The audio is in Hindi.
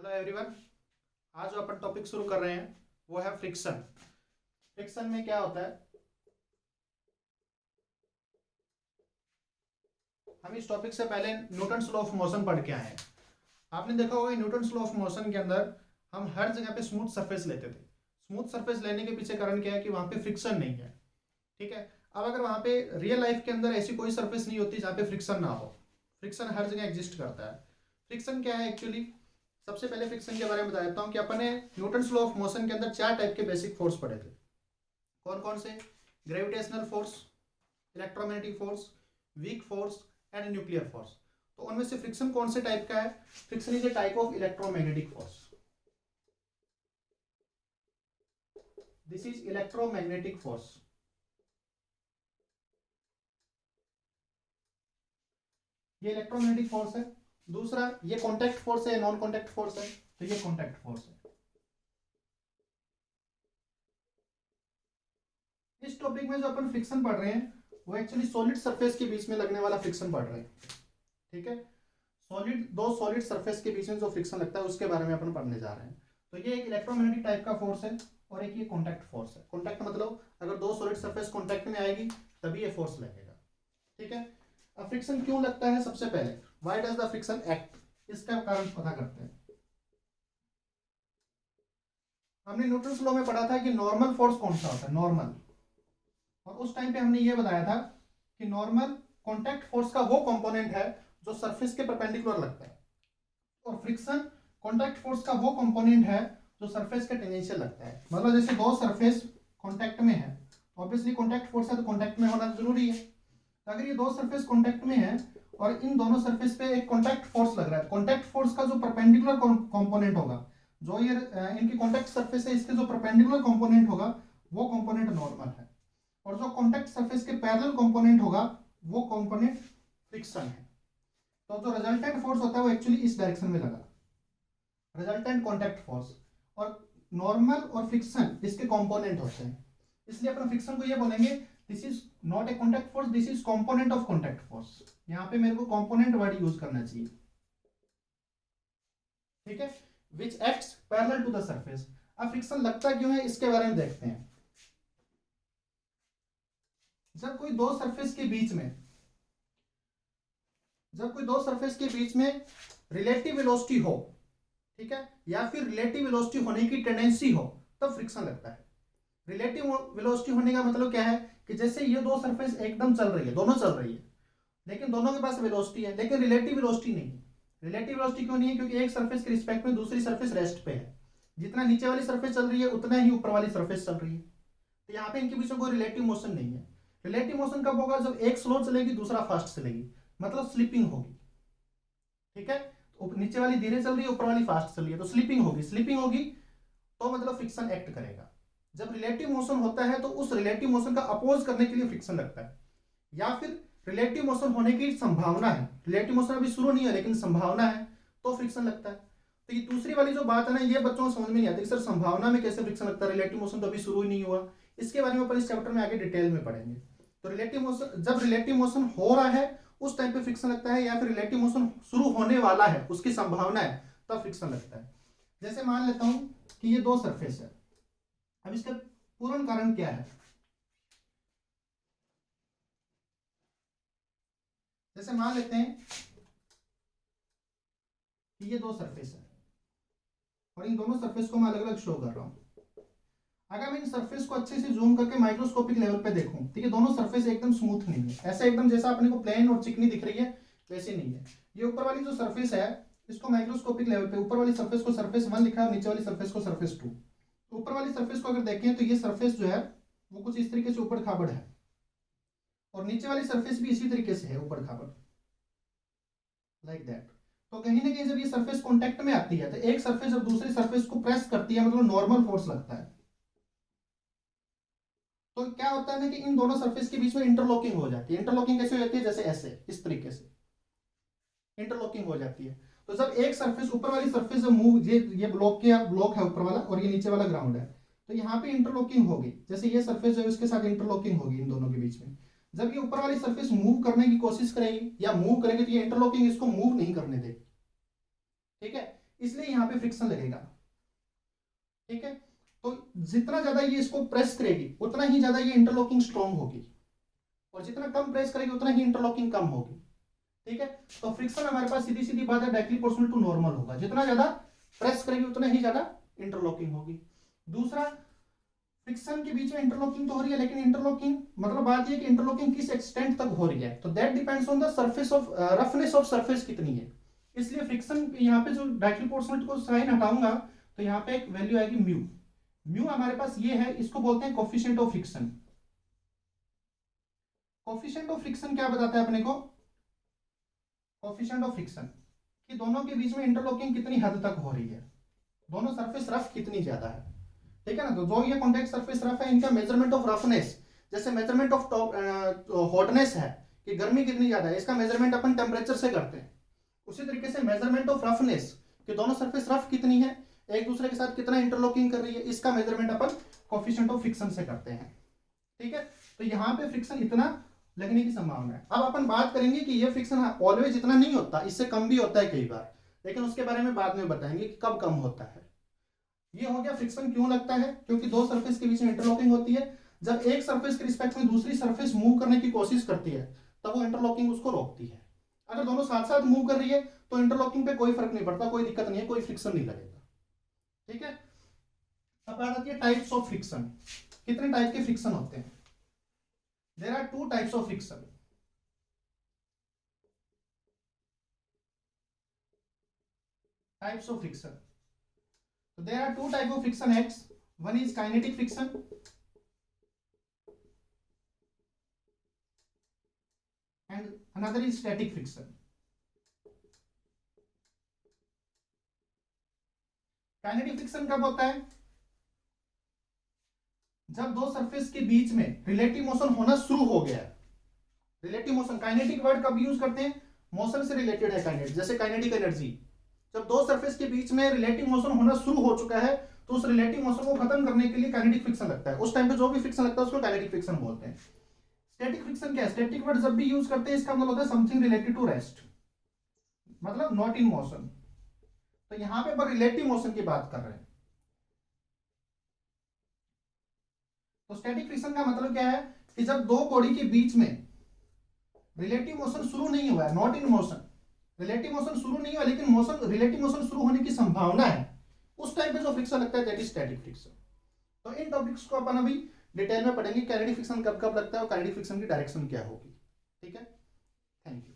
Hello everyone. आज जो अपन टॉपिक शुरू कर रहे हैं वो है फ्रिक्शन। फ्रिक्शन में क्या होता है, हम इस टॉपिक से पहले न्यूटन्स लॉ ऑफ मोशन पढ़ के आए हैं। आपने देखा होगा न्यूटन्स लॉ ऑफ मोशन के अंदर हम हर जगह पे स्मूथ सरफेस लेते थे। स्मूथ सरफेस लेने के पीछे कारण क्या है कि वहां पे फ्रिक्शन नहीं है। ठीक है, अब अगर वहां पे रियल लाइफ के अंदर ऐसी कोई सरफेस नहीं होती जहाँ पे फ्रिक्शन ना हो। फ्रिक्शन हर जगह एग्जिस्ट करता है। फ्रिक्शन क्या है एक्चुअली, सबसे पहले फ्रिक्शन के बारे में बता देता हूँ कि अपने न्यूटन्स लॉ ऑफ मोशन के अंदर 4 टाइप के बेसिक फोर्स पढ़े थे। कौन कौन से? Gravitational force, electromagnetic force, weak force and nuclear force. तो उनमें से फ्रिक्शन कौन से टाइप का है? Friction is a type of electromagnetic force. This is electromagnetic force. ये इलेक्ट्रोमैग्नेटिक फोर्स है। दूसरा, ये कॉन्टैक्ट फोर्स है, नॉन कॉन्टैक्ट फोर्स है। तो ये कॉन्टैक्ट फोर्स है। इस टॉपिक में जो अपन फ्रिक्शन पढ़ रहे हैं वो एक्चुअली सॉलिड सरफेस के बीच में लगने वाला फ्रिक्शन पढ़ रहे हैं। ठीक है, दो सॉलिड सरफेस के बीच में जो फ्रिक्शन लगता है उसके बारे में अपन पढ़ने जा रहे हैं। तो ये एक इलेक्ट्रोमैग्नेटिक टाइप का फोर्स है और एक ये कॉन्टैक्ट फोर्स है। कॉन्टैक्ट मतलब अगर दो सॉलिड सरफेस कॉन्टैक्ट में आएगी तभी ये फोर्स लगेगा। ठीक है, अब फ्रिक्शन क्यों लगता है, सबसे पहले why does the friction act, इसका कारण पता करते हैं। हमने न्यूटन्स लॉ में पढ़ा था कि नॉर्मल फोर्स कौन सा होता है, नॉर्मल। और उस टाइम पे हमने ये बताया था कि नॉर्मल कॉन्टैक्ट फोर्स का वो कंपोनेंट है जो सरफेस के परपेंडिकुलर लगता है, और फ्रिक्शन कॉन्टैक्ट फोर्स का वो कंपोनेंट है जो सरफेस के टेंजेंशियल लगता है। मतलब जैसे दो सरफेस कॉन्टैक्ट में है, ऑब्वियसली कॉन्टैक्ट फोर्स है तो कॉन्टैक्ट में होना जरूरी है। तो अगर ये दो सरफेस कॉन्टैक्ट में है और इन दोनों सरफेस पे एक कॉन्टैक्ट फोर्स लग रहा है, कॉन्टैक्ट फोर्स का जो परपेंडिकुलर कंपोनेंट होगा, जो ये इनकी कॉन्टैक्ट सरफेस है इसके जो परपेंडिकुलर कंपोनेंट होगा वो कंपोनेंट नॉर्मल है, और जो कॉन्टैक्ट सरफेस के पैरेलल कंपोनेंट होगा वो कंपोनेंट फ्रिक्शन है। तो जो रिजल्टेंट फोर्स होता है वो एक्चुअली इस डायरेक्शन में लगा, रिजल्टेंट कॉन्टैक्ट फोर्स। और नॉर्मल और फ्रिक्शन इसके कंपोनेंट होते हैं, इसलिए अपन फ्रिक्शन को ये बोलेंगे this is not a contact force, this is component of contact force. यहां पे मेरे को कंपोनेंट वर्ड यूज करना चाहिए। ठीक है, which acts parallel to the surface. अब फ्रिक्शन लगता क्यों है इसके बारे में देखते हैं। जब कोई दो सरफेस के बीच में रिलेटिव वेलोसिटी हो, ठीक है, या फिर रिलेटिव वेलोसिटी होने की टेंडेंसी हो, तब फ्रिक्शन लगता है। रिलेटिव वेलोसिटी होने का मतलब क्या है कि जैसे ये दो सरफेस एकदम चल रही है, दोनों चल रही है, लेकिन दोनों के पास वेलोसिटी है, लेकिन रिलेटिव वेलोसिटी नहीं है। रिलेटिव वेलोसिटी क्यों नहीं है? क्योंकि एक सरफेस के रिस्पेक्ट में दूसरी सरफेस रेस्ट पे है। जितना नीचे वाली सरफेस चल रही है उतना ही ऊपर वाली सरफेस चल रही है। तो यहाँ पे इनके बीच में कोई रिलेटिव मोशन नहीं है। रिलेटिव मोशन कब होगा? जब एक स्लो चलेगी दूसरा फास्ट चलेगी, मतलब स्लिपिंग होगी। ठीक है, तो नीचे वाली धीरे चल रही है ऊपर वाली फास्ट चल रही है तो स्लिपिंग होगी तो मतलब फ्रिक्शन एक्ट करेगा। जब रिलेटिव मोशन होता है तो उस रिलेटिव मोशन का अपोज करने के लिए फ्रिक्शन लगता है, या फिर रिलेटिव मोशन होने की संभावना है, रिलेटिव मोशन अभी शुरू नहीं है लेकिन संभावना है तो फ्रिक्शन लगता है। तो ये दूसरी वाली जो बात है ना, ये बच्चों को समझ में नहीं आती सर संभावना में कैसे फ्रिक्शन लगता है, रिलेटिव मोशन तो अभी शुरू ही नहीं हुआ। इसके बारे में अपन इस चैप्टर में आगे डिटेल में पढ़ेंगे। तो रिलेटिव मोशन, जब रिलेटिव मोशन हो रहा है उस टाइम पे फ्रिक्शन लगता है, या फिर रिलेटिव मोशन शुरू होने वाला है उसकी संभावना है तब फ्रिक्शन लगता है। जैसे मान लेता हूं कि ये दो सरफेस है, अब इसका पूर्ण कारण क्या है? जैसे मान लेते हैं कि ये दो सरफेस है और इन दोनों सरफेस को मैं अलग अलग शो कर रहा हूं। अगर मैं इन सरफेस को अच्छे से जूम करके माइक्रोस्कोपिक लेवल पे देखूं तो ये दोनों सरफेस एकदम स्मूथ नहीं है, ऐसा एकदम जैसा अपने को प्लेन और चिकनी दिख रही है वैसे नहीं है। ये ऊपर वाली जो सरफेस है इसको माइक्रोस्कोपिक लेवल पे ऊपर वाली सरफेस को सरफेस 1 लिखा है और नीचे वाली सरफेस को सरफेस 2। ऊपर वाली सरफेस को अगर देखें तो ये सरफेस जो है वो कुछ इस तरीके से ऊपर खाबड़ है, और नीचे वाली सरफेस भी इसी तरीके से है ऊपर खाबड़, लाइक दैट। तो कहीं ना कहीं जब ये सरफेस कांटेक्ट में आती है तो एक सरफेस जब दूसरी सरफेस को प्रेस करती है मतलब नॉर्मल फोर्स लगता है। तो क्या होता है ना कि इन दोनों सरफेस के बीच में इंटरलॉकिंग हो जाती है। इंटरलॉकिंग कैसे हो जाती है? जैसे ऐसे इस तरीके से इंटरलॉकिंग हो जाती है। तो जब एक सरफेस ऊपर वाली सरफेस मूव, ये ब्लॉक है ऊपर वाला और ये नीचे वाला ग्राउंड है, तो यहाँ पे इंटरलॉकिंग होगी। जैसे ये सरफेस जो है उसके साथ इंटरलॉकिंग होगी इन दोनों के बीच में। जब ये ऊपर वाली सरफेस मूव करने की कोशिश करेगी या मूव करेगी तो ये इंटरलॉकिंग इसको मूव नहीं करने देगी। ठीक है, इसलिए यहाँ पे फ्रिक्शन लगेगा। ठीक है, तो जितना ज्यादा ये इसको प्रेस करेगी उतना ही ज्यादा ये इंटरलॉकिंग स्ट्रॉन्ग होगी, और जितना कम प्रेस करेगी उतना ही इंटरलॉकिंग कम होगी। ठीक है, तो फ्रिक्शन हमारे पास सीधी सीधी बात है डायरेक्टली प्रोपोर्शनल टू नॉर्मल होगा, जितना ज्यादा प्रेस करेगी उतना ही ज्यादा इंटरलॉकिंग होगी। दूसरा, फ्रिक्शन के बीच में इंटरलॉकिंग तो हो रही है, लेकिन इंटरलॉकिंग मतलब बात ये कि इंटरलॉकिंग किस एक्सटेंट तक हो रही है, तो that depends on the surface of roughness of surface कितनी है। इसलिए फ्रिक्शन यहाँ पे जो डायरेक्टली प्रोपोर्शनल को साइन हटाऊंगा तो यहाँ पे एक वैल्यू आएगी म्यू। म्यू हमारे पास ये है, इसको बोलते हैं coefficient of friction. Coefficient of friction क्या बताता है अपने को? कोफिशिएंट ऑफ फ्रिक्शन कि दोनों के बीच में इंटरलॉकिंग कितनी हद तक हो रही है, दोनों सरफेस रफ कितनी ज्यादा है। ठीक है ना, तो जो ये कॉन्टैक्ट सरफेस रफ है इनका मेजरमेंट ऑफ रफनेस, जैसे मेजरमेंट ऑफ हॉटनेस है कि गर्मी कितनी ज्यादा है, इसका मेजरमेंट अपन टेम्परेचर से करते हैं। उसी तरीके से मेजरमेंट ऑफ रफनेस कि दोनों सरफेस रफ कितनी है, एक दूसरे के साथ कितना इंटरलॉकिंग कर रही है, इसका measurement upon coefficient of friction से करते हैं। ठीक है, तो यहाँ पे फ्रिक्शन इतना लगने की संभावना है। अब अपन बात करेंगे कि ये फ्रिक्शन ऑलवेज इतना नहीं होता, इससे कम भी होता है कई बार, लेकिन उसके बारे में बाद में बताएंगे कि कब कम होता है। ये हो गया फ्रिक्शन क्यों लगता है, क्योंकि दो सरफेस के बीच में इंटरलॉकिंग होती है। जब एक सरफेस के रिस्पेक्ट में दूसरी सरफेस मूव करने की कोशिश करती है तब वो इंटरलॉकिंग उसको रोकती है। अगर दोनों साथ साथ मूव कर रही है तो इंटरलॉकिंग पे कोई फर्क नहीं पड़ता, कोई दिक्कत नहीं है, कोई फ्रिक्शन नहीं लगेगा। ठीक है, अब बात आती है टाइप्स ऑफ फ्रिक्शन। कितने टाइप के फ्रिक्शन होते हैं? There are two types of friction. Types of friction, so there are two type of friction acts. One is kinetic friction and another is static friction. Kinetic friction कब होता है? जब दो सरफेस के बीच में रिलेटिव मोशन होना शुरू हो गया। रिलेटिव मोशन, काइनेटिक वर्ड कब यूज करते हैं? मोशन से रिलेटेड है काइनेटिक, जैसे काइनेटिक एनर्जी। जब दो सरफेस के बीच में रिलेटिव मोशन होना शुरू हो चुका है तो उस रिलेटिव मोशन को खत्म करने के लिए काइनेटिक फ्रिक्शन लगता है। उस टाइम पे जो भी फ्रिक्शन लगता है उसको काइनेटिक फ्रिक्शन बोलते हैं। स्टैटिक फ्रिक्शन क्या है? स्टैटिक वर्ड जब भी यूज करते हैं इसका मतलब होता है समथिंग रिलेटेड टू रेस्ट, मतलब नॉट इन मोशन। तो यहां पे पर रिलेटिव मोशन की बात कर रहे हैं। तो स्टैटिक फ्रिक्शन का मतलब क्या है कि जब दो बॉडी के बीच में रिलेटिव मोशन शुरू नहीं हुआ है, not in motion, relative motion शुरू नहीं हुआ लेकिन मोशन, रिलेटिव मोशन शुरू होने की संभावना है, उस टाइम पे जो फ्रिक्शन लगता है दैट इज स्टैटिक फ्रिक्शन। तो इन टॉपिक्स को अपन अभी डिटेल में पढ़ेंगे, काइनेटिक फ्रिक्शन कब कब लगता है और काइनेटिक फ्रिक्शन की डायरेक्शन क्या होगी। ठीक है, थैंक यू।